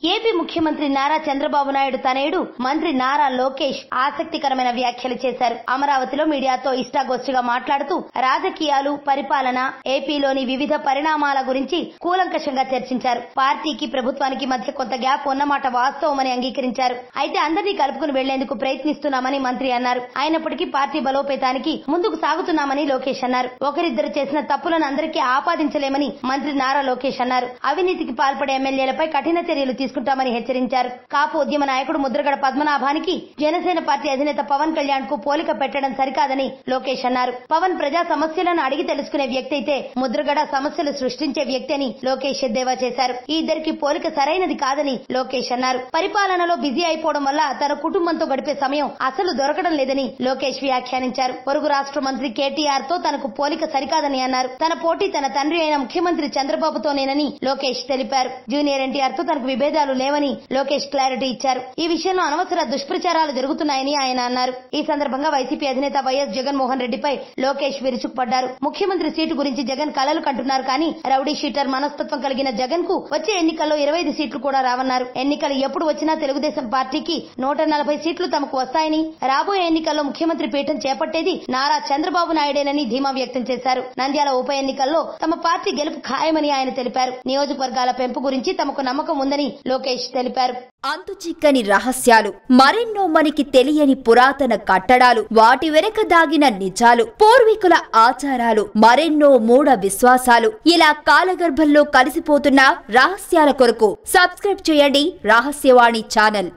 AP ముఖ్యమంత్రి నారా చంద్రబాబు నాయుడు తనయుడు మంత్రి నారా లోకేష్ ఆసక్తికరమైన వ్యాఖ్యలు చేశారు. అమరావతిలో మీడియాతో ఇష్టాగోష్ఠిగా మాట్లాడుతూ రాజకీయాలు, పరిపాలన, ఏపీలోని వివిధ పరిణామాల గురించి కూలంకషంగా చర్చించారు. పార్టీకి, ప్రభుత్వానికి మధ్య కొంత గ్యాప్ ఉన్నమాట వాస్తవమని అంగీకరించారు. అయితే అందరినీ కలుపుకుని వెళ్లేందుకు ప్రయత్నిస్తున్నామని మంత్రి అన్నారు. అయినప్పటికీ పార్టీ బలోపేతానికి ముందుకు సాగుతున్నామని లోకేష్ అన్నారు. ఒకరిద్దరు చేసిన తప్పులను అందరికీ ఆపాదించలేమని మంత్రి నారా లోకేష్ అన్నారు. అవినీతికి పాల్పడే ఎమ్మెల్యేలపై కఠిన చర్యలు తీసుకుంటామని హెచ్చరించారు. కాపు ఉద్యమ నాయకుడు ముద్రగడ పద్మనాభానికి జనసేన పార్టీ అధినేత పవన్ కళ్యాణ్ కు పోలిక పెట్టడం సరికాదని లోకేష్ అన్నారు. పవన్ ప్రజా సమస్యలను అడిగి తెలుసుకునే వ్యక్తి అయితే ముద్రగడ సమస్యలు సృష్టించే వ్యక్తి అని లోకేష్ ఎద్దేవా చేశారు. ఈ ఇద్దరికి పోలిక సరైనది కాదని లోకేష్ అన్నారు. పరిపాలనలో బిజీ అయిపోవడం వల్ల తన కుటుంబంతో గడిపే సమయం అసలు దొరకడం లేదని లోకేష్ వ్యాఖ్యానించారు. పొరుగు రాష్ట్ర మంత్రి కేటీఆర్ తో తనకు పోలిక సరికాదని అన్నారు. తన పోటీ తన తండ్రి అయిన ముఖ్యమంత్రి చంద్రబాబుతోనేనని లోకేష్ తెలిపారు. జూనియర్ ఎన్టీఆర్ తో తనకు విభేదాలు లేవని లోకేష్ క్లారిటీ ఇచ్చారు. ఈ విషయంలో అనవసర దుష్ప్రచారాలు జరుగుతున్నాయని ఆయన అన్నారు. ఈ సందర్భంగా వైసీపీ అధినేత వైఎస్ జగన్మోహన్ రెడ్డిపై లోకేష్ విరుచుకుపడ్డారు. ముఖ్యమంత్రి సీటు గురించి జగన్ కలలు కంటున్నారు కానీ రౌడీ షీటర్ మనస్తత్వం కలిగిన జగన్ కు వచ్చే ఎన్నికల్లో 25 సీట్లు కూడా రావన్నారు. ఎన్నికలు ఎప్పుడు వచ్చినా తెలుగుదేశం పార్టీకి 140 సీట్లు తమకు వస్తాయని, రాబోయే ఎన్నికల్లో ముఖ్యమంత్రి పీఠం చేపట్టేది నారా చంద్రబాబు నాయుడేనని ధీమా వ్యక్తం చేశారు. నంద్యాల ఉప ఎన్నికల్లో తమ పార్టీ గెలుపు ఖాయమని ఆయన తెలిపారు. నియోజకవర్గాల పెంపు గురించి తమకు నమ్మకం ఉందని లోకేష్ తెలిపారు. అంతుచిక్కని రహస్యాలు, మరెన్నో మనకి తెలియని పురాతన కట్టడాలు, వాటి వెనక దాగిన నిజాలు, పూర్వీకుల ఆచారాలు, మరెన్నో మూఢ విశ్వాసాలు, ఇలా కాలగర్భంలో కలిసిపోతున్న రహస్యాల కొరకు సబ్స్క్రైబ్ చేయండి రహస్యవాణి ఛానల్.